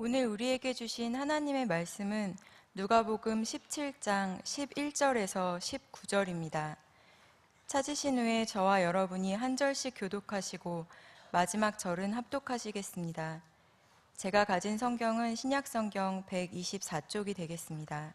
오늘 우리에게 주신 하나님의 말씀은 누가복음 17장 11절에서 19절입니다. 찾으신 후에 저와 여러분이 한 절씩 교독하시고 마지막 절은 합독하시겠습니다. 제가 가진 성경은 신약성경 124쪽이 되겠습니다.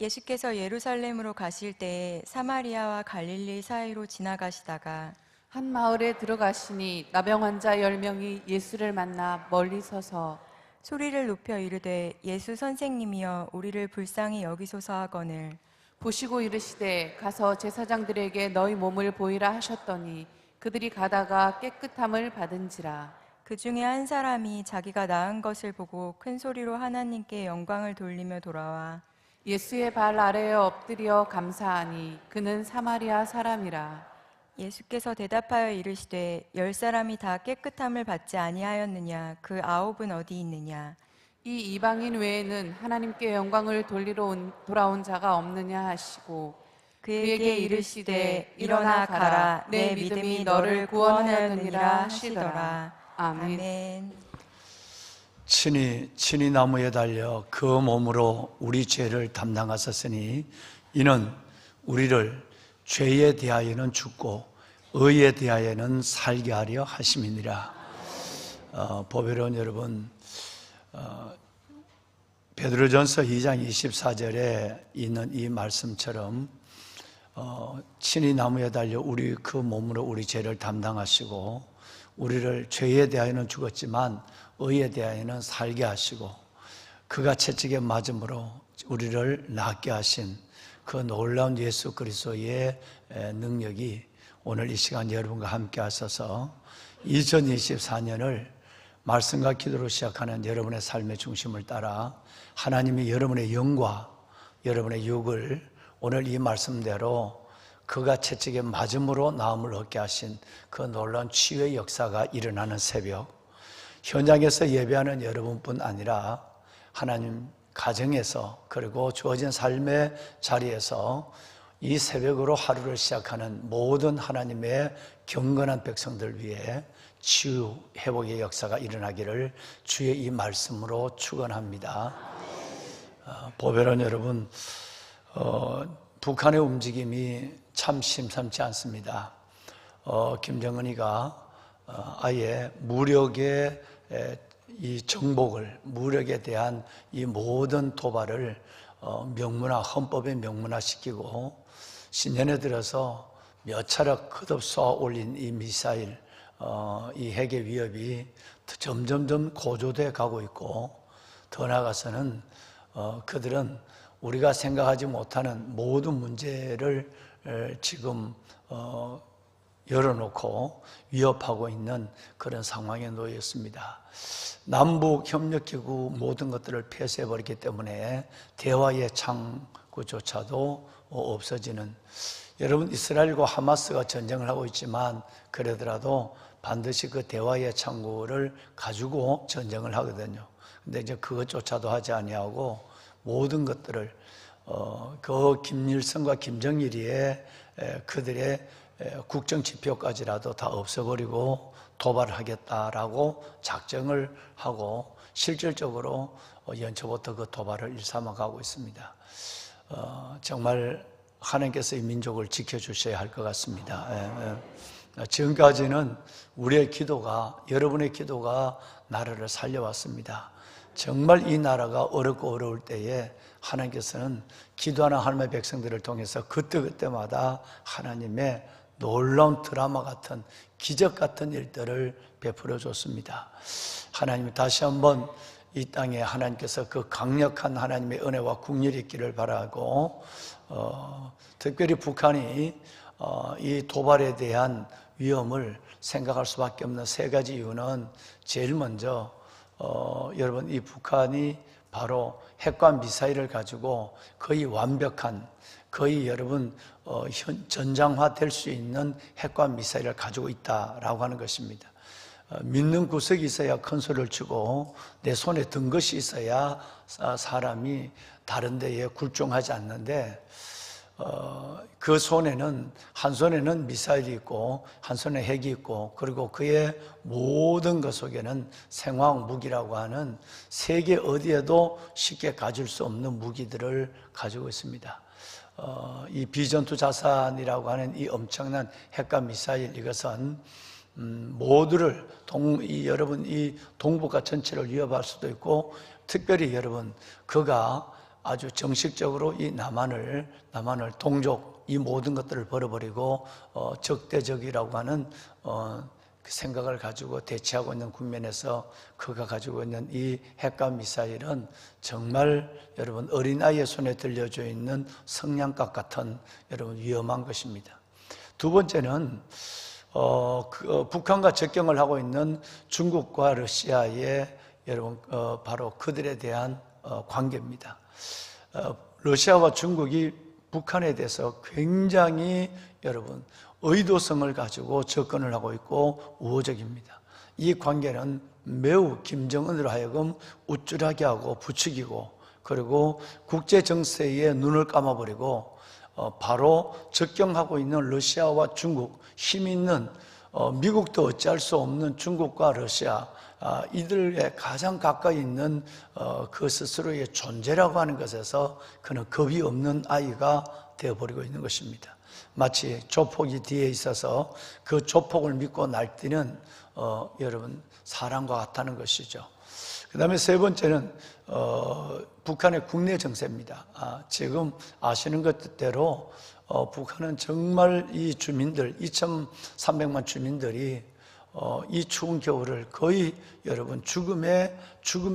예수께서 예루살렘으로 가실 때에 사마리아와 갈릴리 사이로 지나가시다가 한 마을에 들어가시니 나병 환자 10명이 예수를 만나 멀리 서서 소리를 높여 이르되 예수 선생님이여 우리를 불쌍히 여기소서 하거늘 보시고 이르시되 가서 제사장들에게 너희 몸을 보이라 하셨더니 그들이 가다가 깨끗함을 받은지라. 그 중에 한 사람이 자기가 나은 것을 보고 큰 소리로 하나님께 영광을 돌리며 돌아와 예수의 발 아래에 엎드려 감사하니 그는 사마리아 사람이라. 예수께서 대답하여 이르시되 10사람이 다 깨끗함을 받지 아니하였느냐 그 9은 어디 있느냐. 이 이방인 외에는 하나님께 영광을 돌아온 자가 없느냐 하시고 그에게 이르시되 일어나 가라 내 믿음이 너를 구원하였느니라 하시더라. 아멘. 친히 나무에 달려 그 몸으로 우리 죄를 담당하셨으니 이는 우리를 죄에 대하여는 죽고 의에 대하여는 살게 하려 하심이니라. 보배로운 여러분, 베드로전서 2장 24절에 있는 이 말씀처럼 친히 나무에 달려 우리 그 몸으로 우리 죄를 담당하시고 우리를 죄에 대하여는 죽었지만 의에 대하여는 살게 하시고 그가 채찍에 맞음으로 우리를 낫게 하신 그 놀라운 예수 그리스도의 능력이 오늘 이 시간 여러분과 함께 하셔서 2024년을 말씀과 기도로 시작하는 여러분의 삶의 중심을 따라 하나님이 여러분의 영과 여러분의 육을 오늘 이 말씀대로 그가 채찍에 맞음으로 나음을 얻게 하신 그 놀라운 치유의 역사가 일어나는 새벽, 현장에서 예배하는 여러분뿐 아니라 하나님 가정에서 그리고 주어진 삶의 자리에서 이 새벽으로 하루를 시작하는 모든 하나님의 경건한 백성들 위해 치유, 회복의 역사가 일어나기를 주의 이 말씀으로 축원합니다. 보배로운 여러분, 북한의 움직임이 참 심상치 않습니다. 김정은이가 아예 무력의 이 정복을, 무력에 대한 이 모든 도발을 헌법에 명문화시키고 신년에 들어서 몇 차례 거듭 쏘아 올린 이 미사일, 이 핵의 위협이 점점점 고조돼 가고 있고 더 나아가서는 그들은 우리가 생각하지 못하는 모든 문제를 지금 열어놓고 위협하고 있는 그런 상황에 놓여 있습니다. 남북협력기구 모든 것들을 폐쇄해버리기 때문에 대화의 창구조차도 없어지는, 여러분 이스라엘과 하마스가 전쟁을 하고 있지만 그러더라도 반드시 그 대화의 창구를 가지고 전쟁을 하거든요. 근데 이제 그것조차도 하지 아니하고 모든 것들을 그 김일성과 김정일이의 그들의 국정 지표까지라도 다 없애버리고 도발을 하겠다라고 작정을 하고 실질적으로 연초부터 그 도발을 일삼아가고 있습니다. 정말 하나님께서 이 민족을 지켜주셔야 할 것 같습니다. 지금까지는 우리의 기도가, 여러분의 기도가 나라를 살려왔습니다. 정말 이 나라가 어렵고 어려울 때에 하나님께서는 기도하는 하나님의 백성들을 통해서 그때그때마다 하나님의 놀라운 드라마 같은, 기적 같은 일들을 베풀어 줬습니다. 하나님이 다시 한번 이 땅에 하나님께서 그 강력한 하나님의 은혜와 국률이 있기를 바라고, 특별히 북한이 이 도발에 대한 위험을 생각할 수밖에 없는 세 가지 이유는, 제일 먼저 여러분, 이 북한이 바로 핵과 미사일을 가지고 거의 완벽한, 거의 여러분 전장화 될 수 있는 핵과 미사일을 가지고 있다라고 하는 것입니다. 믿는 구석이 있어야 큰 소리를 치고 내 손에 든 것이 있어야 사람이 다른 데에 굴종하지 않는데, 그 손에는 한 손에는 미사일이 있고 한 손에 핵이 있고 그리고 그의 모든 것 속에는 생화학 무기라고 하는 세계 어디에도 쉽게 가질 수 없는 무기들을 가지고 있습니다. 이 비전투 자산이라고 하는 이 엄청난 핵과 미사일 이것은 모두를 여러분 이 동북아 전체를 위협할 수도 있고 특별히 여러분 그가 아주 정식적으로 이 남한을 동족 이 모든 것들을 버려버리고 적대적이라고 하는 그 생각을 가지고 대치하고 있는 국면에서 그가 가지고 있는 이 핵과 미사일은 정말 여러분 어린아이의 손에 들려져 있는 성냥갑 같은 여러분 위험한 것입니다. 두 번째는 북한과 접경을 하고 있는 중국과 러시아의 여러분 바로 그들에 대한 관계입니다. 러시아와 중국이 북한에 대해서 굉장히 여러분 의도성을 가지고 접근을 하고 있고 우호적입니다. 이 관계는 매우 김정은으로 하여금 우쭐하게 하고 부추기고 그리고 국제 정세에 눈을 감아버리고 바로 접경하고 있는 러시아와 중국 힘 있는 미국도 어찌할 수 없는 중국과 러시아 이들의 가장 가까이 있는 그 스스로의 존재라고 하는 것에서 그는 겁이 없는 아이가 되어버리고 있는 것입니다. 마치 조폭이 뒤에 있어서 그 조폭을 믿고 날뛰는 여러분 사람과 같다는 것이죠. 그 다음에 세 번째는 북한의 국내 정세입니다. 지금 아시는 것대로 북한은 정말 이 주민들 2,300만 주민들이 이 추운 겨울을 거의 여러분 죽음의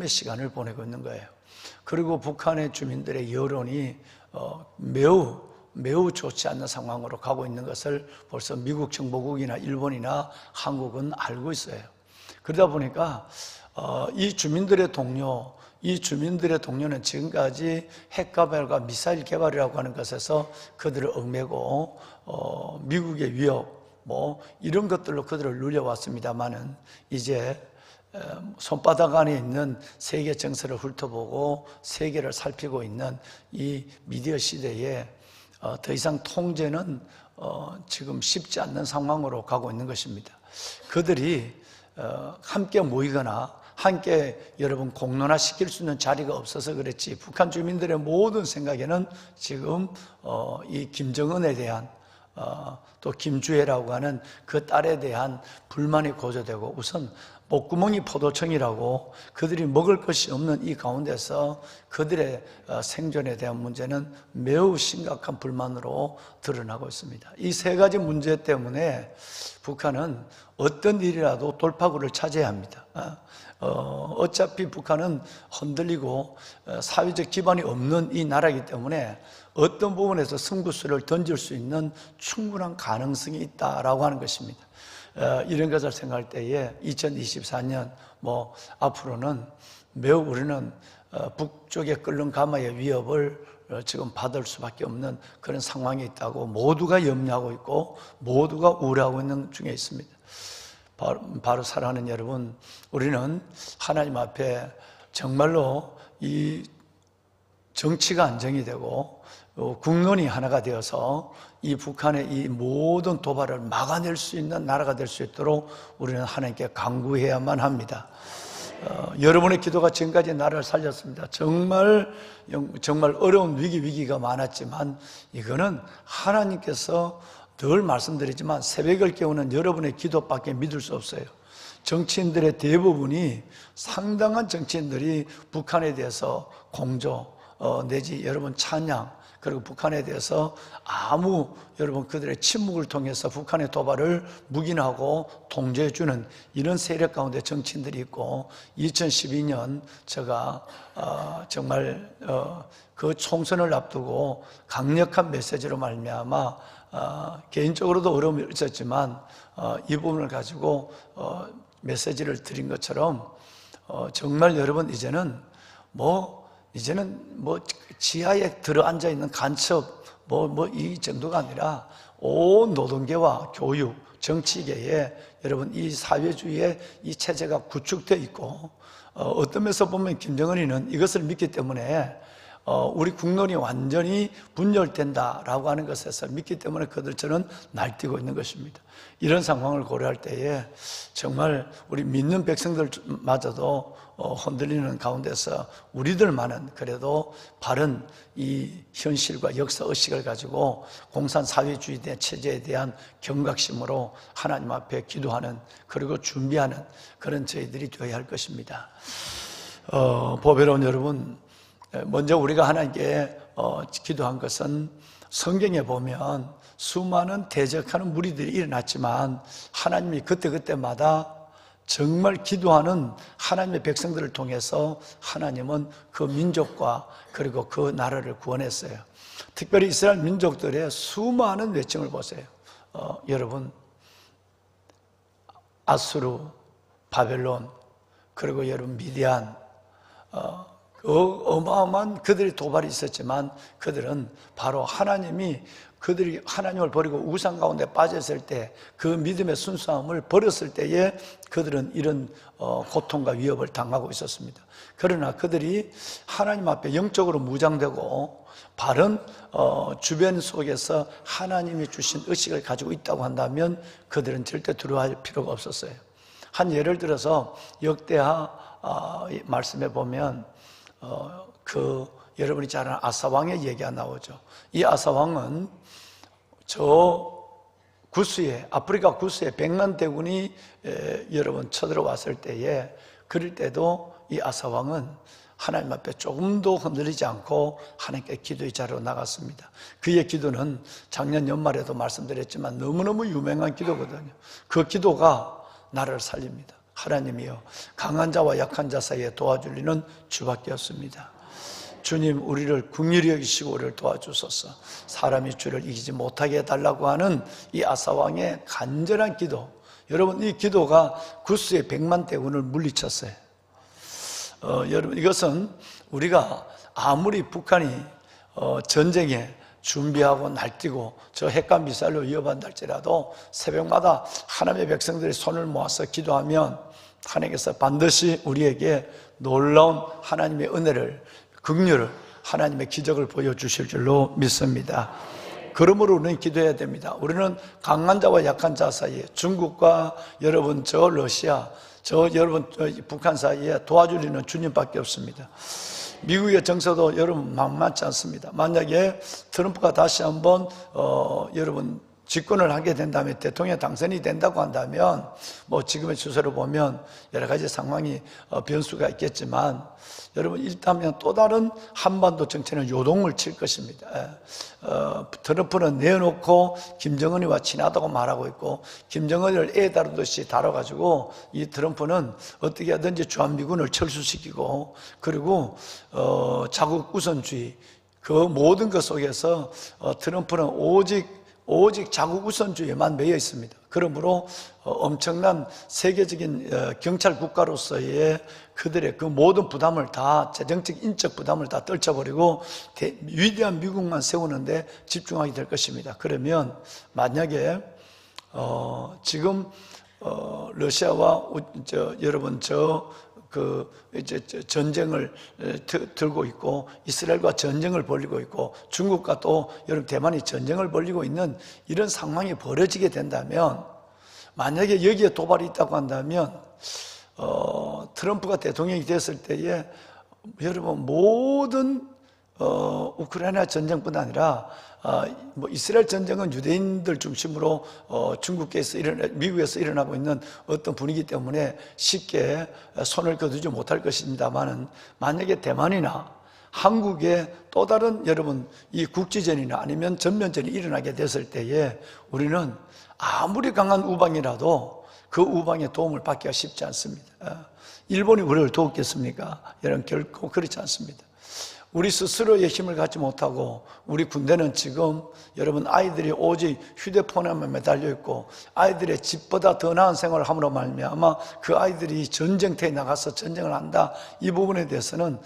시간을 보내고 있는 거예요. 그리고 북한의 주민들의 여론이 매우 좋지 않는 상황으로 가고 있는 것을 벌써 미국 정보국이나 일본이나 한국은 알고 있어요. 그러다 보니까 이 주민들의 동료는 지금까지 핵 개발과 미사일 개발이라고 하는 것에서 그들을 얽매고 미국의 위협 이런 것들로 그들을 눌려왔습니다만은 이제 손바닥 안에 있는 세계 정세를 훑어보고 세계를 살피고 있는 이 미디어 시대에 더 이상 통제는 지금 쉽지 않는 상황으로 가고 있는 것입니다. 그들이 함께 모이거나 함께 여러분 공론화시킬 수 있는 자리가 없어서 그랬지 북한 주민들의 모든 생각에는 지금 이 김정은에 대한 또 김주애라고 하는 그 딸에 대한 불만이 고조되고 우선 목구멍이 포도청이라고 그들이 먹을 것이 없는 이 가운데서 그들의 생존에 대한 문제는 매우 심각한 불만으로 드러나고 있습니다. 이 세 가지 문제 때문에 북한은 어떤 일이라도 돌파구를 찾아야 합니다. 어차피 북한은 흔들리고 사회적 기반이 없는 이 나라이기 때문에 어떤 부분에서 승부수를 던질 수 있는 충분한 가능성이 있다라고 하는 것입니다. 이런 것을 생각할 때에 2024년 앞으로는 매우 우리는 북쪽의 끓는 가마의 위협을 지금 받을 수밖에 없는 그런 상황이 있다고 모두가 염려하고 있고 모두가 우려하고 있는 중에 있습니다. 바로 사랑하는 여러분, 우리는 하나님 앞에 정말로 이 정치가 안정이 되고 국론이 하나가 되어서 이 북한의 이 모든 도발을 막아낼 수 있는 나라가 될 수 있도록 우리는 하나님께 간구해야만 합니다. 여러분의 기도가 지금까지 나라를 살렸습니다. 정말 어려운 위기가 많았지만 이거는 하나님께서 늘 말씀드리지만 새벽을 깨우는 여러분의 기도밖에 믿을 수 없어요. 정치인들의 대부분이 상당한 정치인들이 북한에 대해서 공조 내지 여러분 찬양 그리고 북한에 대해서 여러분 그들의 침묵을 통해서 북한의 도발을 묵인하고 통제해주는 이런 세력 가운데 정치인들이 있고 2012년 제가 정말 그 총선을 앞두고 강력한 메시지로 말미암아 개인적으로도 어려움이 있었지만 이 부분을 가지고 메시지를 드린 것처럼 정말 여러분 이제는 지하에 들어앉아 있는 간첩 이 정도가 아니라 온 노동계와 교육, 정치계에 여러분 이 사회주의의 이 체제가 구축되어 있고 어떤 면에서 보면 김정은이는 이것을 믿기 때문에 우리 국론이 완전히 분열된다라고 하는 것에서 믿기 때문에 그들처럼 날뛰고 있는 것입니다. 이런 상황을 고려할 때에 정말 우리 믿는 백성들마저도 흔들리는 가운데서 우리들만은 그래도 바른 이 현실과 역사 의식을 가지고 공산사회주의 체제에 대한 경각심으로 하나님 앞에 기도하는, 그리고 준비하는 그런 저희들이 되어야 할 것입니다. 보배로운 여러분, 먼저 우리가 하나님께 기도한 것은 성경에 보면 수많은 대적하는 무리들이 일어났지만 하나님이 그때그때마다 정말 기도하는 하나님의 백성들을 통해서 하나님은 그 민족과 그리고 그 나라를 구원했어요. 특별히 이스라엘 민족들의 수많은 외침을 보세요. 여러분, 아수르, 바벨론, 그리고 여러분 미디안, 어마어마한 그들의 도발이 있었지만 그들은 바로 하나님이 그들이 하나님을 버리고 우상 가운데 빠졌을 때, 그 믿음의 순수함을 버렸을 때에 그들은 이런 고통과 위협을 당하고 있었습니다. 그러나 그들이 하나님 앞에 영적으로 무장되고 바른 주변 속에서 하나님이 주신 의식을 가지고 있다고 한다면 그들은 절대 두려워할 필요가 없었어요. 한 예를 들어서 역대하 말씀에 보면 여러분이 잘 아는 아사왕의 얘기가 나오죠. 이 아사왕은 저 구스에, 아프리카 구스에 100만 대군이 여러분 쳐들어왔을 때에, 그럴 때도 이 아사왕은 하나님 앞에 조금도 흔들리지 않고 하나님께 기도의 자리로 나갔습니다. 그의 기도는 작년 연말에도 말씀드렸지만 너무너무 유명한 기도거든요. 그 기도가 나라를 살립니다. 하나님이여, 강한 자와 약한 자 사이에 도와줄 리는 주밖에 없습니다. 주님, 우리를 긍휼히 여기시고 우리를 도와주소서. 사람이 주를 이기지 못하게 해달라고 하는 이 아사왕의 간절한 기도, 여러분, 이 기도가 구스의 100만 대군을 물리쳤어요. 여러분, 이것은 우리가 아무리 북한이 전쟁에 준비하고 날뛰고 저 핵과 미사일로 위협한다 할지라도 새벽마다 하나님의 백성들이 손을 모아서 기도하면 하나님께서 반드시 우리에게 놀라운 하나님의 은혜를, 긍휼을, 하나님의 기적을 보여주실 줄로 믿습니다. 그러므로 우리는 기도해야 됩니다. 우리는 강한 자와 약한 자 사이에, 중국과 여러분 저 러시아, 여러분 북한 사이에 도와줄 리는 주님밖에 없습니다. 미국의 정서도 여러분 만만치 않습니다. 만약에 트럼프가 다시 한번 여러분 집권을 하게 된다면, 대통령 당선이 된다고 한다면, 뭐 지금의 추세로 보면 여러 가지 상황이 변수가 있겠지만, 여러분 일단은 또 다른 한반도 정치는 요동을 칠 것입니다. 트럼프는 내어놓고 김정은이와 친하다고 말하고 있고, 김정은을 애 다루듯이 다뤄가지고 이 트럼프는 어떻게 하든지 주한미군을 철수시키고, 그리고 자국 우선주의, 그 모든 것 속에서 트럼프는 오직 자국 우선주의에만 매여 있습니다. 그러므로 엄청난 세계적인 경찰 국가로서의 그들의 그 모든 부담을 다, 재정적 인적 부담을 다 떨쳐버리고 위대한 미국만 세우는데 집중하게 될 것입니다. 그러면 만약에 지금 러시아와 여러분 이제 전쟁을 들고 있고, 이스라엘과 전쟁을 벌이고 있고, 중국과 또 여러분 대만이 전쟁을 벌이고 있는 이런 상황이 벌어지게 된다면, 만약에 여기에 도발이 있다고 한다면 트럼프가 대통령이 됐을 때에 여러분 모든 우크라이나 전쟁뿐 아니라 뭐 이스라엘 전쟁은 유대인들 중심으로 미국에서 일어나고 있는 어떤 분위기 때문에 쉽게 손을 거두지 못할 것입니다만은, 만약에 대만이나 한국에 또 다른 여러분 이 국지전이나 아니면 전면전이 일어나게 됐을 때에 우리는 아무리 강한 우방이라도 그 우방의 도움을 받기가 쉽지 않습니다. 일본이 우리를 도웠겠습니까? 여러분 결코 그렇지 않습니다. 우리 스스로의 힘을 갖지 못하고, 우리 군대는 지금 여러분 아이들이 오직 휴대폰에만 매달려 있고, 아이들의 집보다 더 나은 생활을 함으로 말미암아 그 아이들이 전쟁터에 나가서 전쟁을 한다, 이 부분에 대해서는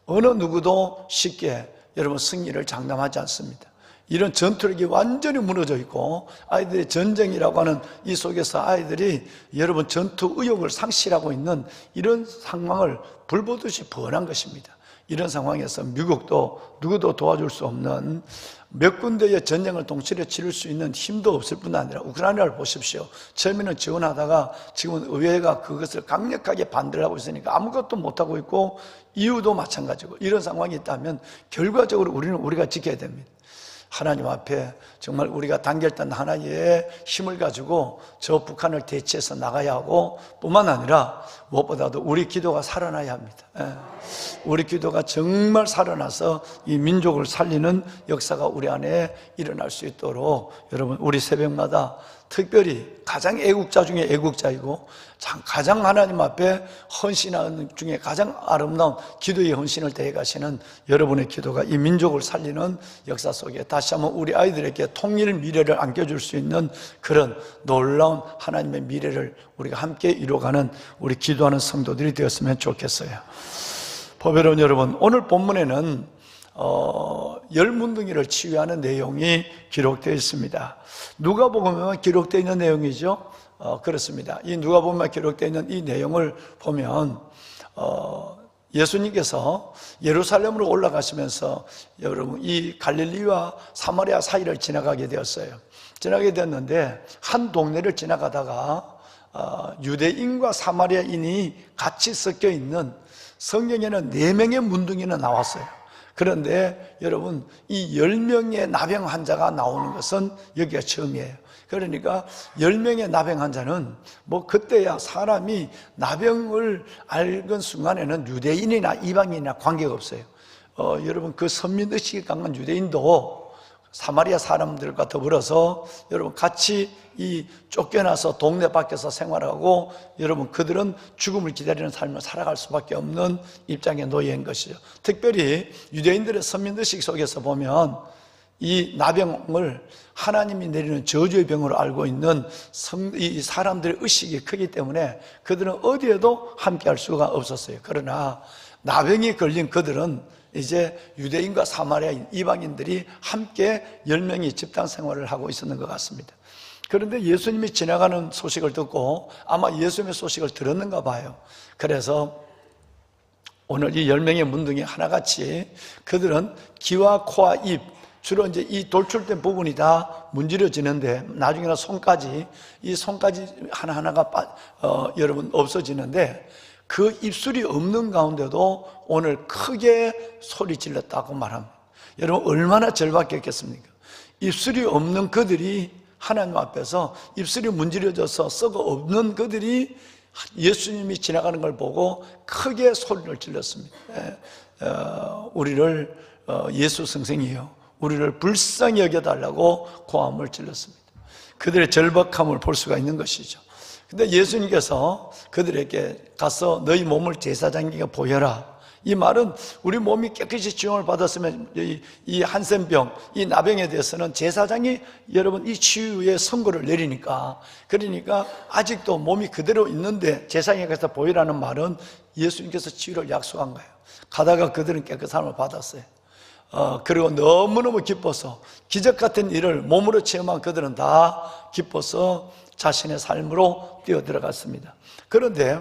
어느 누구도 쉽게 여러분 승리를 장담하지 않습니다. 이런 전투력이 완전히 무너져 있고, 아이들의 전쟁이라고 하는 이 속에서 아이들이 여러분 전투 의욕을 상실하고 있는 이런 상황을 불보듯이 번한 것입니다. 이런 상황에서 미국도 누구도 도와줄 수 없는 몇 군데의 전쟁을 동시에 치를 수 있는 힘도 없을 뿐 아니라 우크라이나를 보십시오. 처음에는 지원하다가 지금은 의회가 그것을 강력하게 반대를 하고 있으니까 아무것도 못하고 있고, 이유도 마찬가지고, 이런 상황이 있다면 결과적으로 우리는 우리가 지켜야 됩니다. 하나님 앞에 정말 우리가 단결된 하나의 힘을 가지고 저 북한을 대치해서 나가야 하고, 뿐만 아니라 무엇보다도 우리 기도가 살아나야 합니다. 우리 기도가 정말 살아나서 이 민족을 살리는 역사가 우리 안에 일어날 수 있도록 여러분, 우리 새벽마다 특별히 가장 애국자 중에 애국자이고 가장 하나님 앞에 헌신하는 중에 가장 아름다운 기도의 헌신을 대해 가시는 여러분의 기도가 이 민족을 살리는 역사 속에 다시 한번 우리 아이들에게 통일 미래를 안겨줄 수 있는 그런 놀라운 하나님의 미래를 우리가 함께 이루어가는 우리 기도하는 성도들이 되었으면 좋겠어요. 보배로운 여러분, 오늘 본문에는 열문둥이를 치유하는 내용이 기록되어 있습니다. 누가복음에 기록되어 있는 내용이죠. 그렇습니다. 이 누가복음에 기록되어 있는 이 내용을 보면 예수님께서 예루살렘으로 올라가시면서 여러분 이 갈릴리와 사마리아 사이를 지나가게 되었어요. 지나게 되었는데 한 동네를 지나가다가 유대인과 사마리아인이 같이 섞여 있는, 성경에는 4명의 문둥이는 나왔어요. 그런데 여러분, 이 10명의 나병 환자가 나오는 것은 여기가 처음이에요. 그러니까 10명의 나병 환자는 뭐 그때야 사람이 나병을 알건 순간에는 유대인이나 이방인이나 관계가 없어요. 여러분, 그 선민의식이 강한 유대인도 사마리아 사람들과 더불어서 여러분 같이 이 쫓겨나서 동네 밖에서 생활하고, 여러분 그들은 죽음을 기다리는 삶을 살아갈 수밖에 없는 입장에 놓인 것이죠. 특별히 유대인들의 선민의식 속에서 보면 이 나병을 하나님이 내리는 저주의 병으로 알고 있는 이 사람들의 의식이 크기 때문에 그들은 어디에도 함께할 수가 없었어요. 그러나 나병이 걸린 그들은 이제 유대인과 사마리아인 이방인들이 함께 10명이 집단 생활을 하고 있었는 것 같습니다. 그런데 예수님이 지나가는 소식을 듣고 아마 예수님의 소식을 들었는가 봐요. 그래서 오늘 이 10명의 문둥이 하나같이 그들은 귀와 코와 입, 주로 이제 이 돌출된 부분이 다 문지러지는데 나중에는 손까지, 이 손까지 하나하나가 여러분 없어지는데, 그 입술이 없는 가운데도 오늘 크게 소리 질렀다고 말합니다. 여러분 얼마나 절박했겠습니까? 입술이 없는 그들이 하나님 앞에서 입술이 문지러져서 썩어 없는 그들이 예수님이 지나가는 걸 보고 크게 소리를 질렀습니다. 우리를 예수 선생이요, 우리를 불쌍히 여겨달라고 고함을 질렀습니다. 그들의 절박함을 볼 수가 있는 것이죠. 근데 예수님께서 그들에게 가서 너희 몸을 제사장에게 보여라. 이 말은 우리 몸이 깨끗이 치유를 받았으면 이 한센병, 이 나병에 대해서는 제사장이 여러분 이 치유의 선고를 내리니까, 그러니까 아직도 몸이 그대로 있는데 제사장에게 가서 보이라는 말은 예수님께서 치유를 약속한 거예요. 가다가 그들은 깨끗함을 받았어요. 그리고 너무너무 기뻐서 기적 같은 일을 몸으로 체험한 그들은 다 기뻐서 자신의 삶으로 뛰어들어갔습니다. 그런데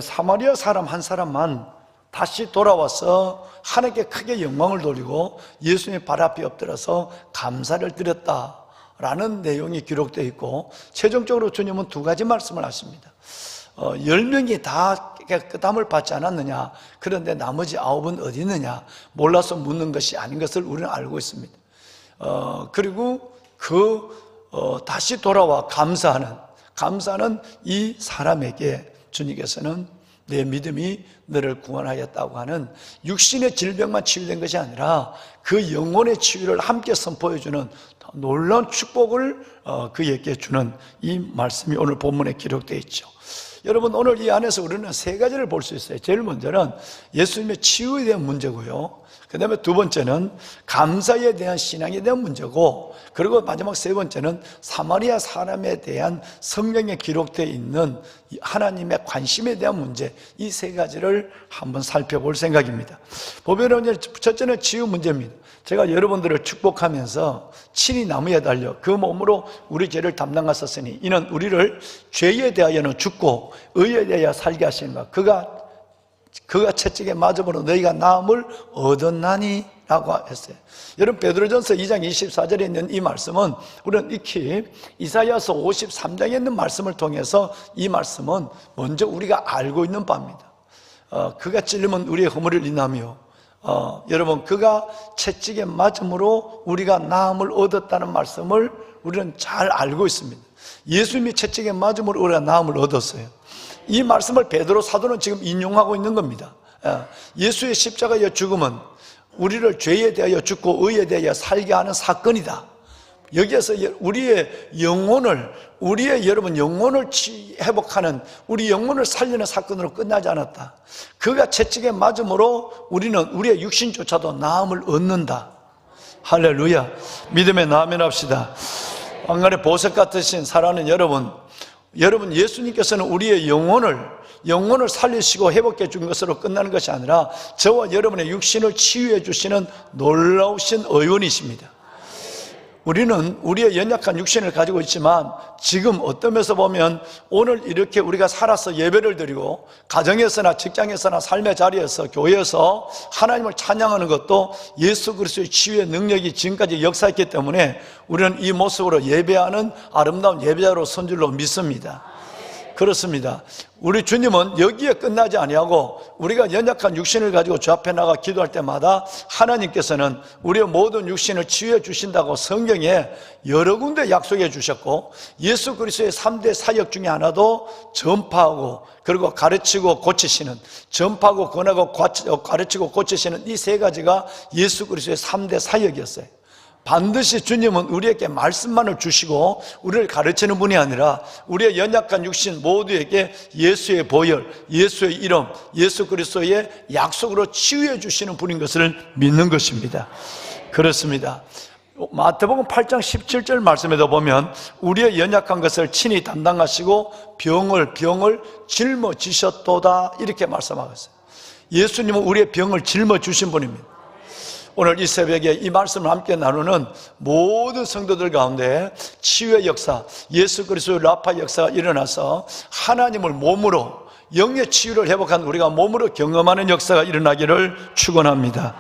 사마리아 사람 한 사람만 다시 돌아와서 하나님께 크게 영광을 돌리고 예수님의 발 앞에 엎드려서 감사를 드렸다라는 내용이 기록되어 있고, 최종적으로 주님은 2가지 말씀을 하십니다. 10명이 다 깨끗함을 받지 않았느냐, 그런데 나머지 9은 어디 있느냐, 몰라서 묻는 것이 아닌 것을 우리는 알고 있습니다. 그리고 다시 돌아와 감사하는 이 사람에게 주님께서는 내 믿음이 너를 구원하였다고 하는 육신의 질병만 치유된 것이 아니라 그 영혼의 치유를 함께 선포해주는 놀라운 축복을 그에게 주는 이 말씀이 오늘 본문에 기록되어 있죠. 여러분, 오늘 이 안에서 우리는 3가지를 볼 수 있어요. 제일 먼저는 예수님의 치유에 대한 문제고요, 그 다음에 2번째는 감사에 대한 신앙에 대한 문제고, 그리고 마지막 3번째는 사마리아 사람에 대한 성경에 기록되어 있는 하나님의 관심에 대한 문제, 이 3가지를 한번 살펴볼 생각입니다. 보면 첫째는 치유 문제입니다. 제가 여러분들을 축복하면서 친히 나무에 달려 그 몸으로 우리 죄를 담당하셨으니 이는 우리를 죄에 대하여는 죽고 의에 대하여 살게 하시는 것, 그가 그가 채찍에 맞음으로 너희가 나음을 얻었나니 라고 했어요. 여러분, 베드로전서 2장 24절에 있는 이 말씀은 우리는 익히 이사야서 53장에 있는 말씀을 통해서 이 말씀은 먼저 우리가 알고 있는 바입니다. 그가 찔리면 우리의 허물을 인하며 여러분, 그가 채찍에 맞음으로 우리가 나음을 얻었다는 말씀을 우리는 잘 알고 있습니다. 예수님이 채찍에 맞음으로 우리가 나음을 얻었어요. 이 말씀을 베드로 사도는 지금 인용하고 있는 겁니다. 예수의 십자가의 죽음은 우리를 죄에 대하여 죽고 의에 대하여 살게 하는 사건이다. 여기에서 우리의 영혼을 회복하는, 우리 영혼을 살리는 사건으로 끝나지 않았다. 그가 채찍에 맞음으로 우리는 우리의 육신조차도 나음을 얻는다. 할렐루야. 믿음의 나아멘 합시다. 왕관의 보석 같으신 사랑하는 여러분, 예수님께서는 우리의 영혼을 살리시고 회복해 준 것으로 끝나는 것이 아니라 저와 여러분의 육신을 치유해 주시는 놀라우신 의원이십니다. 우리는 우리의 연약한 육신을 가지고 있지만 지금 어떤 면에서 보면 오늘 이렇게 우리가 살아서 예배를 드리고 가정에서나 직장에서나 삶의 자리에서 교회에서 하나님을 찬양하는 것도 예수 그리스도의 치유의 능력이 지금까지 역사했기 때문에 우리는 이 모습으로 예배하는 아름다운 예배자로 선 줄로 믿습니다. 그렇습니다. 우리 주님은 여기에 끝나지 아니하고 우리가 연약한 육신을 가지고 주 앞에 나가 기도할 때마다 하나님께서는 우리의 모든 육신을 치유해 주신다고 성경에 여러 군데 약속해 주셨고, 예수 그리스도의 3대 사역 중에 하나도 전파하고 그리고 가르치고 고치시는, 전파하고 권하고 가르치고 고치시는 이 세 가지가 예수 그리스도의 3대 사역이었어요. 반드시 주님은 우리에게 말씀만을 주시고 우리를 가르치는 분이 아니라 우리의 연약한 육신 모두에게 예수의 보혈, 예수의 이름, 예수 그리스도의 약속으로 치유해 주시는 분인 것을 믿는 것입니다. 그렇습니다. 마태복음 8장 17절 말씀에도 보면 우리의 연약한 것을 친히 담당하시고 병을 짊어지셨도다 이렇게 말씀하고 있어요. 예수님은 우리의 병을 짊어주신 분입니다. 오늘 이 새벽에 이 말씀을 함께 나누는 모든 성도들 가운데 치유의 역사, 예수 그리스도의 라파 역사가 일어나서 하나님을 몸으로, 영의 치유를 회복한 우리가 몸으로 경험하는 역사가 일어나기를 축원합니다.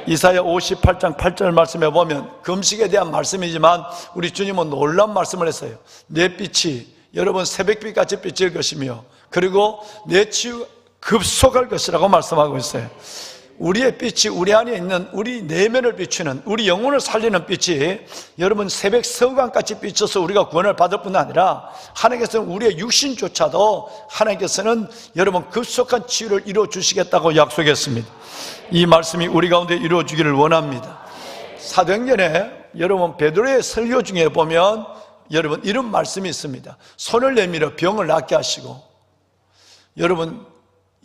이사야 58장 8절 말씀에 보면 금식에 대한 말씀이지만 우리 주님은 놀라운 말씀을 했어요. 내 빛이 여러분 새벽빛같이 빛일 것이며 그리고 내 치유 급속할 것이라고 말씀하고 있어요. 우리의 빛이 우리 안에 있는 우리 내면을 비추는, 우리 영혼을 살리는 빛이 여러분 새벽 서광같이 비춰서 우리가 구원을 받을 뿐 아니라 하나님께서는 우리의 육신조차도 하나님께서는 여러분 급속한 치유를 이루어 주시겠다고 약속했습니다. 이 말씀이 우리 가운데 이루어지기를 원합니다. 사도행전에 여러분 베드로의 설교 중에 보면 여러분 이런 말씀이 있습니다. 손을 내밀어 병을 낫게 하시고, 여러분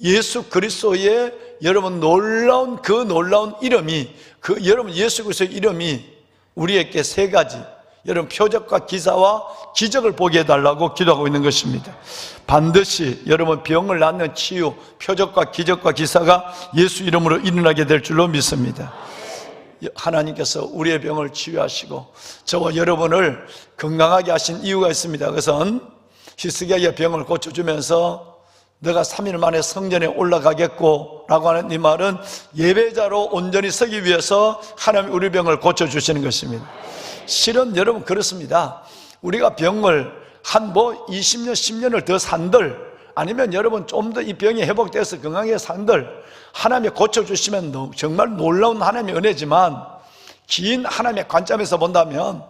예수 그리스도의 여러분 놀라운 이름이, 여러분 예수 그리스도의 이름이 우리에게 세 가지 여러분 표적과 기사와 기적을 보게 해달라고 기도하고 있는 것입니다. 반드시 여러분 병을 낫는 치유, 표적과 기적과 기사가 예수 이름으로 일어나게 될 줄로 믿습니다. 하나님께서 우리의 병을 치유하시고 저와 여러분을 건강하게 하신 이유가 있습니다. 그것은 히스기야의 병을 고쳐주면서 너가 3일 만에 성전에 올라가겠고 라고 하는 이 말은 예배자로 온전히 서기 위해서 하나님 우리 병을 고쳐주시는 것입니다. 실은 여러분 그렇습니다. 우리가 병을 한 20년 10년을 더 산들, 아니면 여러분 좀 더 이 병이 회복돼서 건강하게 산들 하나님이 고쳐주시면 정말 놀라운 하나님의 은혜지만, 긴 하나님의 관점에서 본다면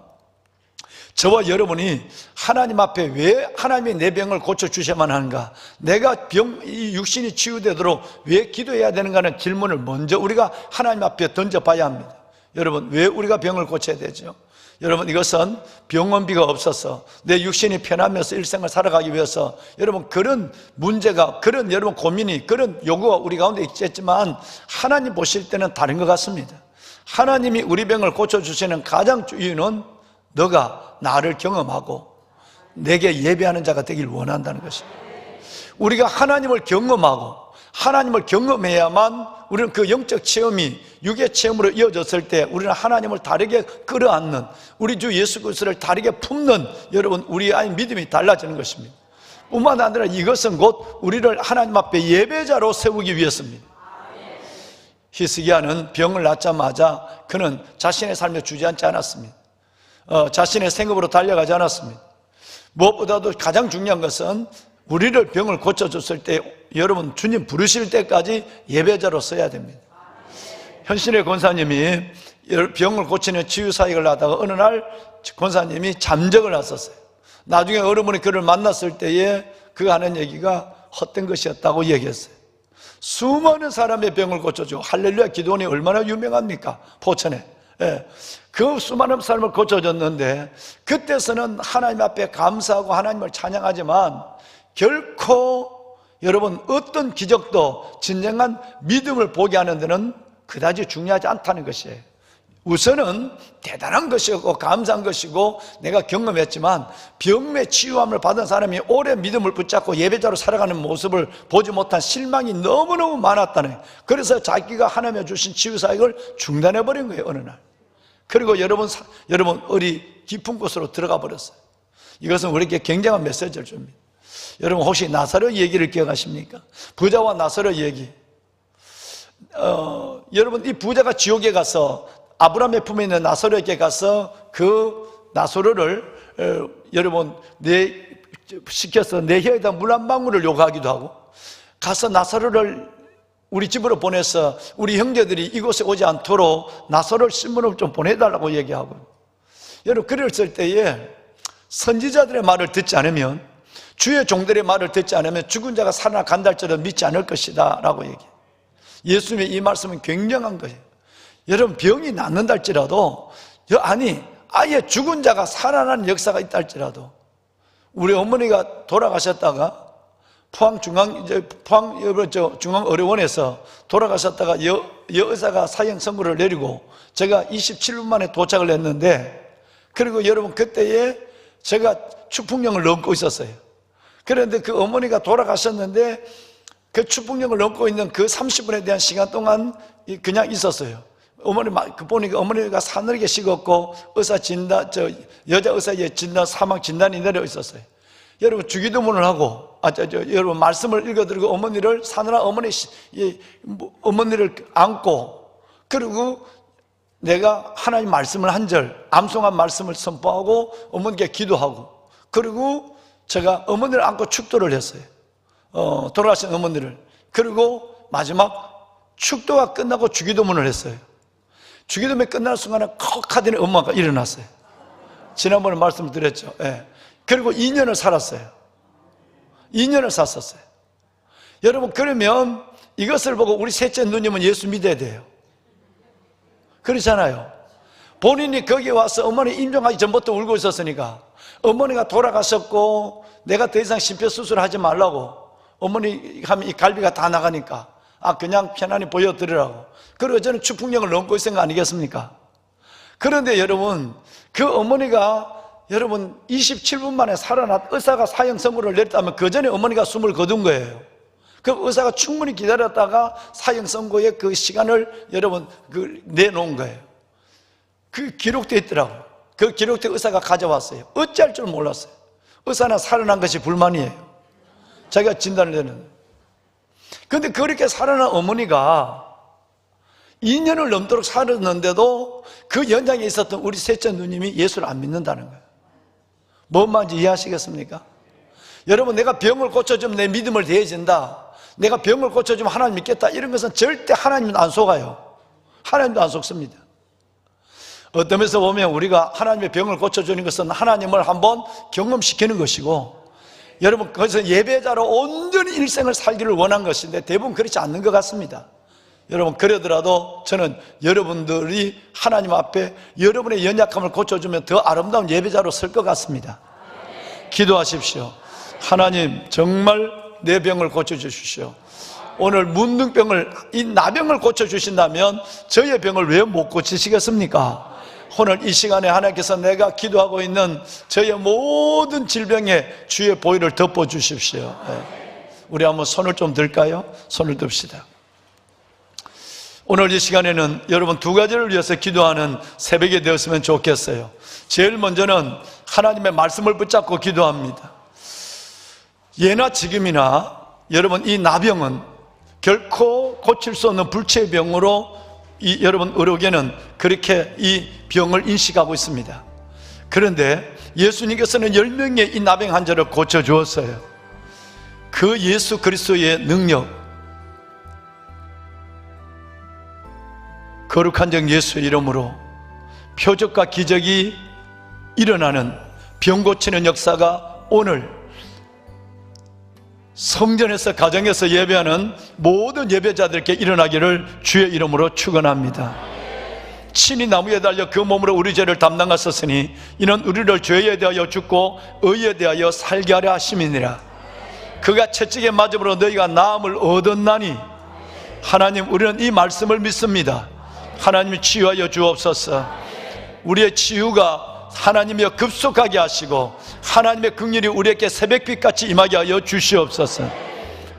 저와 여러분이 하나님 앞에 왜 하나님이 내 병을 고쳐주셔야만 하는가, 내가 이 육신이 치유되도록 왜 기도해야 되는가는 질문을 먼저 우리가 하나님 앞에 던져봐야 합니다. 여러분 왜 우리가 병을 고쳐야 되죠? 여러분 이것은 병원비가 없어서 내 육신이 편하면서 일생을 살아가기 위해서 여러분 그런 문제가, 그런 여러분 고민이, 그런 요구가 우리 가운데 있겠지만 하나님 보실 때는 다른 것 같습니다. 하나님이 우리 병을 고쳐주시는 가장 이유는 너가 나를 경험하고 내게 예배하는 자가 되길 원한다는 것입니다. 우리가 하나님을 경험하고 하나님을 경험해야만 우리는 그 영적 체험이 육의 체험으로 이어졌을 때 우리는 하나님을 다르게 끌어안는, 우리 주 예수 그리스도를 다르게 품는 여러분 우리 안에 믿음이 달라지는 것입니다. 뿐만 아니라 이것은 곧 우리를 하나님 앞에 예배자로 세우기 위해서입니다. 히스기야는 병을 낫자마자 그는 자신의 삶에 주저앉지 않았습니다. 자신의 생업으로 달려가지 않았습니다. 무엇보다도 가장 중요한 것은 우리를 병을 고쳐줬을 때 여러분 주님 부르실 때까지 예배자로 서야 됩니다. 현신의 권사님이 병을 고치는 치유사역을 하다가 어느 날 권사님이 잠적을 하셨어요. 나중에 어르신이 그를 만났을 때에 그가 하는 얘기가 헛된 것이었다고 얘기했어요. 수많은 사람의 병을 고쳐주고 할렐루야 기도원이 얼마나 유명합니까? 포천에. 예. 그 수많은 사람을 고쳐줬는데 그때서는 하나님 앞에 감사하고 하나님을 찬양하지만 결코 여러분 어떤 기적도 진정한 믿음을 보게 하는 데는 그다지 중요하지 않다는 것이에요. 우선은 대단한 것이고 감사한 것이고 내가 경험했지만 병의 치유함을 받은 사람이 오래 믿음을 붙잡고 예배자로 살아가는 모습을 보지 못한 실망이 너무너무 많았다네. 그래서 자기가 하나님이 주신 치유사역을 중단해버린 거예요, 어느 날. 그리고 여러분 어리 깊은 곳으로 들어가 버렸어요. 이것은 우리에게 굉장한 메시지를 줍니다. 여러분 혹시 나사렛 얘기를 기억하십니까? 부자와 나사렛 얘기. 여러분 이 부자가 지옥에 가서 아브라함의 품에 있는 나사렛에 가서 그 나사렛을 여러분 시켜서 내 혀에다 물 한 방울을 요구하기도 하고 가서 나사렛을 우리 집으로 보내서 우리 형제들이 이곳에 오지 않도록 나사렛 신문을 좀 보내달라고 얘기하고 여러분 그랬을 때에 선지자들의 말을 듣지 않으면 주의 종들의 말을 듣지 않으면 죽은 자가 살아간다 할지라도 믿지 않을 것이다 라고 얘기해요. 예수님의 이 말씀은 굉장한 거예요. 여러분 병이 낫는다 할지라도 아니 아예 죽은 자가 살아나는 역사가 있다 할지라도 우리 어머니가 돌아가셨다가 중앙의료원에서 돌아가셨다가 여의사가 사형 선고를 내리고 제가 27분 만에 도착을 했는데 그리고 여러분 그때에 제가 추풍령을 넘고 있었어요. 그런데 그 어머니가 돌아가셨는데 그 추풍령을 넘고 있는 그 30분에 대한 시간 동안 그냥 있었어요. 보니까 어머니가 사늘게 식었고 여자 의사의 진단, 사망 진단이 내려 있었어요. 여러분 주기도문을 하고 여러분 말씀을 읽어드리고 어머니를 사느라 어머니를 안고 그리고 내가 하나님 말씀을 한 절 암송한 말씀을 선포하고 어머니께 기도하고 그리고 제가 어머니를 안고 축도를 했어요. 돌아가신 어머니를. 그리고 마지막 축도가 끝나고 주기도문을 했어요. 주기도문이 끝나는 순간에 컥 하더니 엄마가 일어났어요. 지난번에 말씀을 드렸죠. 예. 그리고 2년을 살았어요. 2년을 샀었어요. 여러분 그러면 이것을 보고 우리 셋째 누님은 예수 믿어야 돼요. 그렇잖아요. 본인이 거기에 와서 어머니 임종하기 전부터 울고 있었으니까 어머니가 돌아가셨고 내가 더 이상 심폐수술을 하지 말라고 어머니 하면 이 갈비가 다 나가니까 그냥 편안히 보여드리라고 그리고 저는 추풍령을 넘고 있은 거 아니겠습니까? 그런데 여러분 그 어머니가 여러분 27분 만에 살아났 의사가 사형 선고를 내렸다면 그 전에 어머니가 숨을 거둔 거예요. 그 의사가 충분히 기다렸다가 사형 선고의 그 시간을 여러분 내놓은 거예요. 그 기록되어 있더라고요. 그 기록된 의사가 가져왔어요. 어찌할 줄 몰랐어요. 의사는 살아난 것이 불만이에요. 자기가 진단을 내는. 그런데 그렇게 살아난 어머니가 2년을 넘도록 살았는데도 그 연장에 있었던 우리 셋째 누님이 예수를 안 믿는다는 거예요. 뭔 말인지 이해하시겠습니까? 여러분 내가 병을 고쳐주면 내 믿음을 대해진다, 내가 병을 고쳐주면 하나님 믿겠다, 이런 것은 절대 하나님은 안 속아요. 하나님도 안 속습니다. 어떤 면에서 보면 우리가 하나님의 병을 고쳐주는 것은 하나님을 한번 경험시키는 것이고 여러분 그것은 예배자로 온전히 일생을 살기를 원한 것인데 대부분 그렇지 않는 것 같습니다. 여러분 그러더라도 저는 여러분들이 하나님 앞에 여러분의 연약함을 고쳐주면 더 아름다운 예배자로 설 것 같습니다. 기도하십시오. 하나님 정말 내 병을 고쳐주십시오. 오늘 문둥병을 이 나병을 고쳐주신다면 저의 병을 왜 못 고치시겠습니까? 오늘 이 시간에 하나님께서 내가 기도하고 있는 저의 모든 질병에 주의 보혈을 덮어주십시오. 우리 한번 손을 좀 들까요? 손을 듭시다. 오늘 이 시간에는 여러분 두 가지를 위해서 기도하는 새벽이 되었으면 좋겠어요. 제일 먼저는 하나님의 말씀을 붙잡고 기도합니다. 예나 지금이나 여러분 이 나병은 결코 고칠 수 없는 불치의 병으로 여러분 의료계는 그렇게 이 병을 인식하고 있습니다. 그런데 예수님께서는 10명의 이 나병 환자를 고쳐주었어요. 그 예수 그리스도의 능력, 거룩한 정 예수의 이름으로 표적과 기적이 일어나는 병 고치는 역사가 오늘 성전에서 가정에서 예배하는 모든 예배자들께 일어나기를 주의 이름으로 축원합니다. 친히 나무에 달려 그 몸으로 우리 죄를 담당하셨으니 이는 우리를 죄에 대하여 죽고 의에 대하여 살게 하려 하심이니라. 그가 채찍에 맞음으로 너희가 나음을 얻었나니. 하나님, 우리는 이 말씀을 믿습니다. 하나님이 치유하여 주옵소서. 우리의 치유가 하나님이여 급속하게 하시고 하나님의 긍휼이 우리에게 새벽빛같이 임하게 하여 주시옵소서.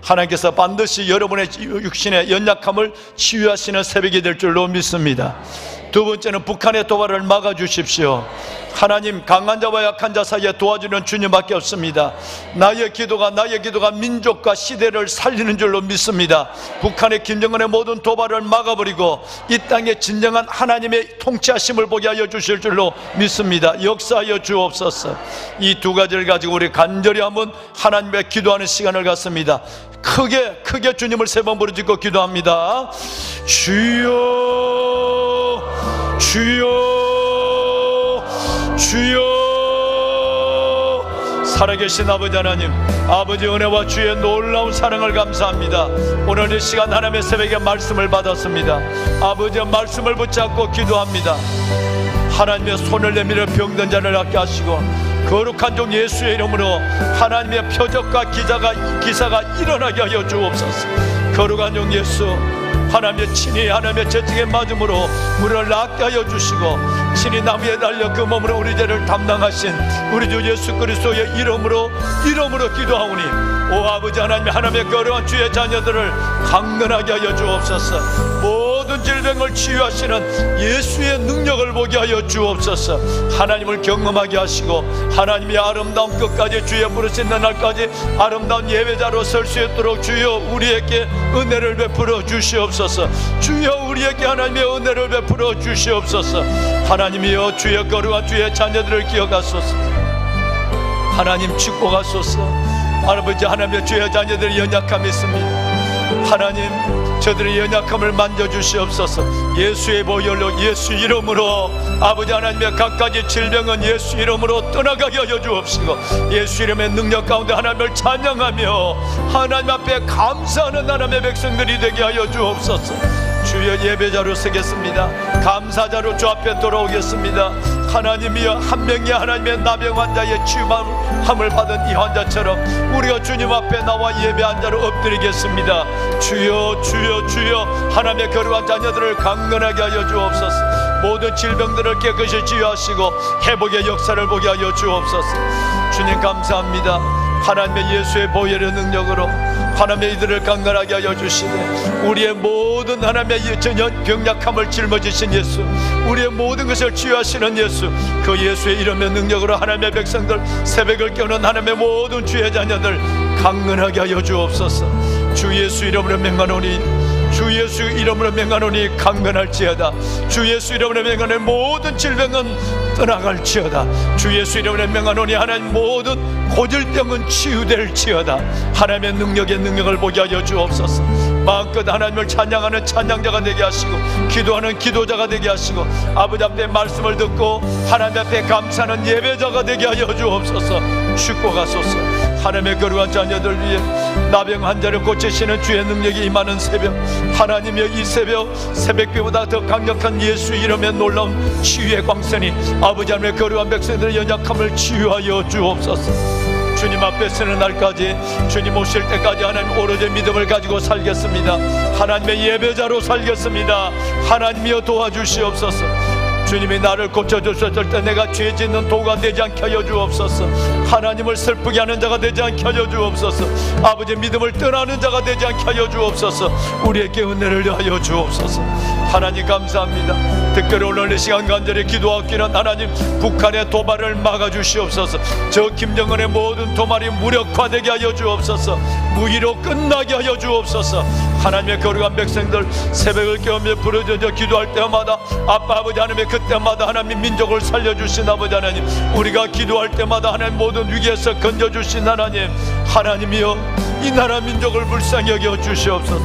하나님께서 반드시 여러분의 육신의 연약함을 치유하시는 새벽이 될 줄로 믿습니다. 두 번째는 북한의 도발을 막아주십시오. 하나님, 강한 자와 약한 자 사이에 도와주는 주님밖에 없습니다. 나의 기도가 민족과 시대를 살리는 줄로 믿습니다. 북한의 김정은의 모든 도발을 막아버리고 이 땅에 진정한 하나님의 통치하심을 보게 하여 주실 줄로 믿습니다. 역사하여 주옵소서. 이 두 가지를 가지고 우리 간절히 한번 하나님께 기도하는 시간을 갖습니다. 크게 주님을 세 번 부르짖고 기도합니다. 주여, 주여, 주여. 살아계신 아버지 하나님, 아버지 은혜와 주의 놀라운 사랑을 감사합니다. 오늘 이 시간 하나님의 새벽에 말씀을 받았습니다. 아버지의 말씀을 붙잡고 기도합니다. 하나님의 손을 내밀어 병든 자를 낫게 하시고 거룩한 종 예수의 이름으로 하나님의 표적과 기사가 일어나게 하여 주옵소서. 거룩한 종 예수, 하나님의 친히 하나님의 채찍에 맞음으로 우리를 낫게 하여 주시고 친히 나무에 달려 그 몸으로 우리 죄를 담당하신 우리 주 예수 그리스도의 이름으로 기도하오니 오 아버지 하나님, 하나님의 거룩한 주의 자녀들을 강건하게 하여 주옵소서. 모든 질병을 치유하시는 예수의 능력을 보게 하여 주옵소서. 하나님을 경험하게 하시고 하나님의 아름다운 끝까지 주의 부르시는 날까지 아름다운 예배자로 설 수 있도록 주여 우리에게 은혜를 베풀어 주시옵소서. 주여 우리에게 하나님의 은혜를 베풀어 주시옵소서. 하나님이여 주의 거룩한 주의 자녀들을 기억하소서. 하나님 축복하소서. 아버지 하나님의 주의 자녀들의 연약함이 있습니다. 하나님, 저들의 연약함을 만져주시옵소서. 예수의 보혈로 예수 이름으로 아버지 하나님의 각가지 질병은 예수 이름으로 떠나가게 하여 주옵시고 예수 이름의 능력 가운데 하나님을 찬양하며 하나님 앞에 감사하는 하나님의 백성들이 되게 하여 주옵소서. 주여 예배자로 서겠습니다. 감사자로 주 앞에 돌아오겠습니다. 하나님이여 한 명의 하나님의 나병 환자의 치유함을 받은 이 환자처럼 우리가 주님 앞에 나와 예배한 자로 엎드리겠습니다. 주여 주여 주여 하나님의 거룩한 자녀들을 강건하게 하여 주옵소서. 모든 질병들을 깨끗이 치유하시고 회복의 역사를 보게 하여 주옵소서. 주님 감사합니다. 하나님의 예수의 보혈의 능력으로 하나님의 이들을 강건하게 하여 주시네. 우리의 모든 하나님의 전연 병약함을 짊어지신 예수, 우리의 모든 것을 치유하시는 예수, 그 예수의 이름의 능력으로 하나님의 백성들, 새벽을 깨우는 하나님의 모든 주의 자녀들 강건하게 하여 주옵소서. 주 예수 이름으로 명하노니, 주 예수 이름으로 명하노니 강건할지어다. 주 예수 이름으로 명하노니 모든 질병은 떠나갈지어다. 주 예수 이름으로 명하노니 하나님 모든 고질병은 치유될지어다. 하나님의 능력을 보게 하여 주옵소서. 마음껏 하나님을 찬양하는 찬양자가 되게 하시고 기도하는 기도자가 되게 하시고 아버지 앞에 말씀을 듣고 하나님 앞에 감사하는 예배자가 되게 하여 주옵소서. 축복하소서. 하나님의 거룩한 자녀들 위해 나병 환자를 고치시는 주의 능력이 임하는 새벽, 하나님의 이 새벽비보다 더 강력한 예수 이름의 놀라운 치유의 광선이 아버지 하나님의 거룩한 백성들의 연약함을 치유하여 주옵소서. 주님 앞에 서는 날까지, 주님 오실 때까지 하나님 오로지 믿음을 가지고 살겠습니다. 하나님의 예배자로 살겠습니다. 하나님이여 도와주시옵소서. 주님이 나를 고쳐주셨을 때 내가 죄 짓는 도가 되지 않게 하여 주옵소서. 하나님을 슬프게 하는 자가 되지 않게 하여 주옵소서. 아버지 믿음을 떠나는 자가 되지 않게 하여 주옵소서. 우리에게 은혜를 더하여 주옵소서. 하나님 감사합니다. 특별히 오늘 이 시간 간절히 기도하기는 하나님 북한의 도발을 막아주시옵소서. 저 김정은의 모든 도발이 무력화되게 하여 주옵소서. 무기로 끝나게 하여 주옵소서. 하나님의 거룩한 백성들 새벽을 깨우며 부르짖어 기도할 때마다 아빠 아버지 하나님의 그때마다 하나님 민족을 살려주신 아버지 하나님, 우리가 기도할 때마다 하나님 모든 위기에서 건져주신 하나님, 하나님이여 이 나라 민족을 불쌍히 여겨 주시옵소서.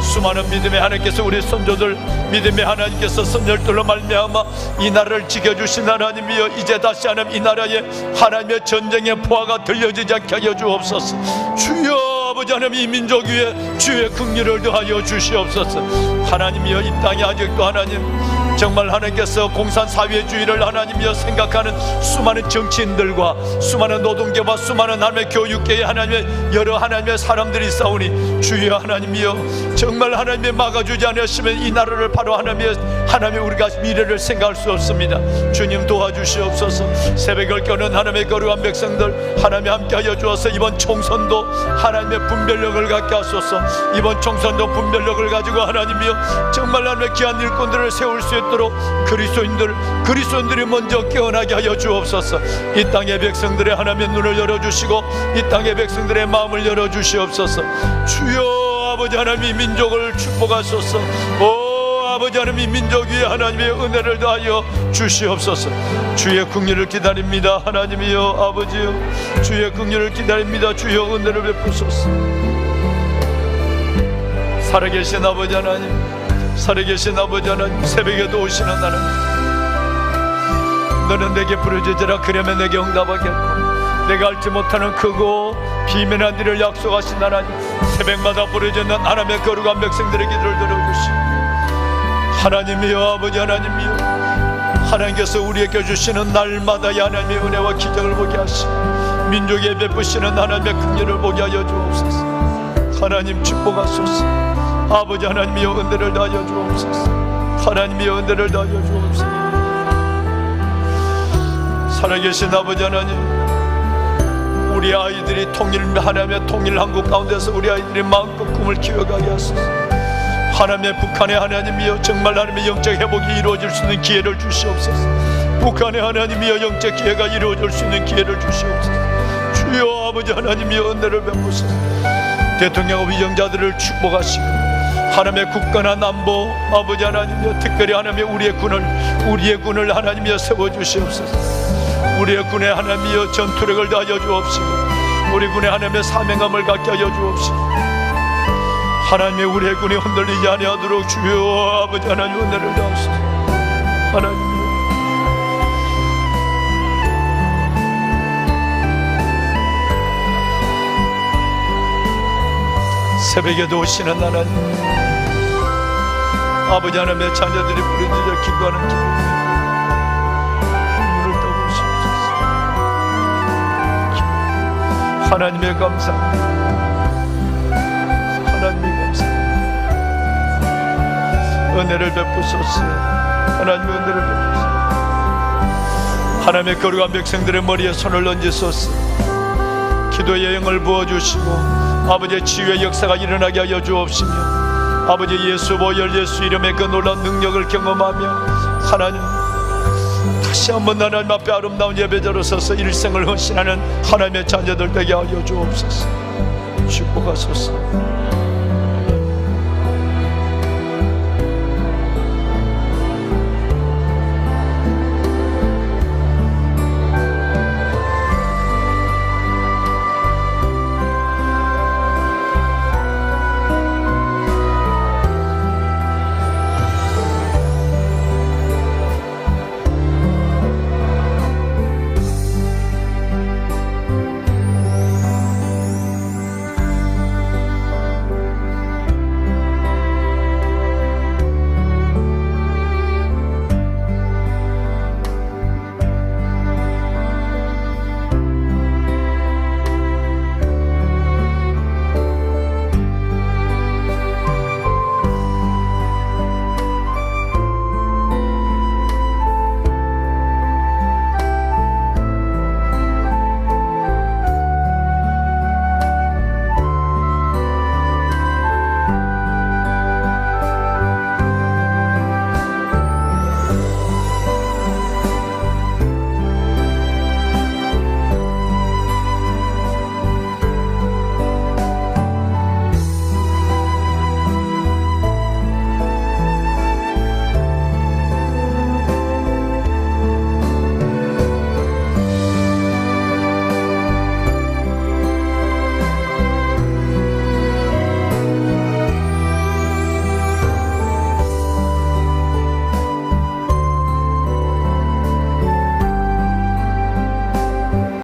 수많은 믿음의 하나님께서 우리 선조들 믿음의 하나님께서 선열들로 말미암아 이 나라를 지켜주신 하나님이여, 이제 다시 하나님 이 나라에 하나님의 전쟁의 포화가 들려지지 않게 하여 주옵소서. 주여 아버지 하나님 이 민족 위에 주의 긍휼을 더하여 주시옵소서. 하나님이여 이 땅에 아직도 하나님 정말 하나님께서 공산사회주의를 하나님이여 생각하는 수많은 정치인들과 수많은 노동계와 수많은 하나님의 교육계의 하나님의 여러 하나님의 사람들이 싸우니 주여 하나님이여 정말 하나님의 막아주지 않으시면 이 나라를 바로 하나님의 우리가 미래를 생각할 수 없습니다. 주님 도와주시옵소서. 새벽을 깨우는 하나님의 거룩한 백성들 하나님 함께하여 주어서 이번 총선도 하나님의 분별력을 갖게 하소서. 이번 총선도 분별력을 가지고 하나님이여 정말 하나님의 귀한 일꾼들을 세울 수 있도록 그리스도인들이 먼저 깨어나게 하여 주옵소서. 이 땅의 백성들의 하나님의 눈을 열어주시고 이 땅의 백성들의 마음을 열어주시옵소서. 주여 아버지 하나님이 민족을 축복하소서. 오 아버지 하나님 이 민족 위에 하나님의 은혜를 다하여 주시옵소서. 주의 긍휼을 기다립니다. 하나님이여 아버지여 주의 긍휼을 기다립니다. 주여 은혜를 베푸소서. 살아계신 아버지 하나님, 살아계신 아버지 하나님, 새벽에도 오시는 하나님, 너는 내게 부르짖으라 그러면 내게 응답하겠고 내가 알지 못하는 크고 비밀한 일을 약속하신 하나님, 새벽마다 부르짖는 하나님의 거룩한 백성들의 기도를 들어주시고 하나님이여 아버지 하나님이여 하나님께서 우리에게 주시는 날마다의 하나님의 은혜와 기적을 보게 하시고 민족에 베푸시는 하나님의 긍휼을 보게 하여 주옵소서. 하나님 축복하소서. 아버지 하나님이여 은혜를 다하여 주옵소서. 하나님이여 은혜를 다하여 주옵소서. 살아계신 아버지 하나님, 우리 아이들이 하나님의 통일 한국 가운데서 우리 아이들이 마음껏 꿈을 키워가게 하소서. 하나님의 북한의 하나님이여 정말 하나님의 영적 회복이 이루어질 수 있는 기회를 주시옵소서. 북한의 하나님이여 영적 기회가 이루어질 수 있는 기회를 주시옵소서. 주여 아버지 하나님이여 은혜를 베푸소서. 대통령 위정자들을 축복하시고 하나님의 굳건한 안보 아버지 하나님이여 특별히 하나님의 우리의 군을 하나님이여 세워주시옵소서. 우리의 군의 하나님이여 전투력을 다하여 주옵시고 우리 군의 하나님의 사명감을 갖게 하여 주옵시고 하나님의 우리의 군이 흔들리지 아니하도록 주여 아버지 하나님 은혜를 다하소서. 하나님이여 새벽에도 오시는 하나님, 아버지 하나님의 자녀들이 부르짖어 기도하는 기도 하나님의 감사합니다. 하나님의 감사합니다. 은혜를 베푸소서. 하나님의 은혜를 베푸소서. 하나님의 거룩한 백성들의 머리에 손을 얹으소서. 기도의 영을 부어주시고 아버지의 치유의 역사가 일어나게 하여 주옵시며 아버지 예수 보혈 예수 이름의 그 놀라운 능력을 경험하며 하나님 다시 한번 하나님 앞에 아름다운 예배자로 서서 일생을 헌신하는 하나님의 자녀들 되게 하여 주옵소서. 축복하소서.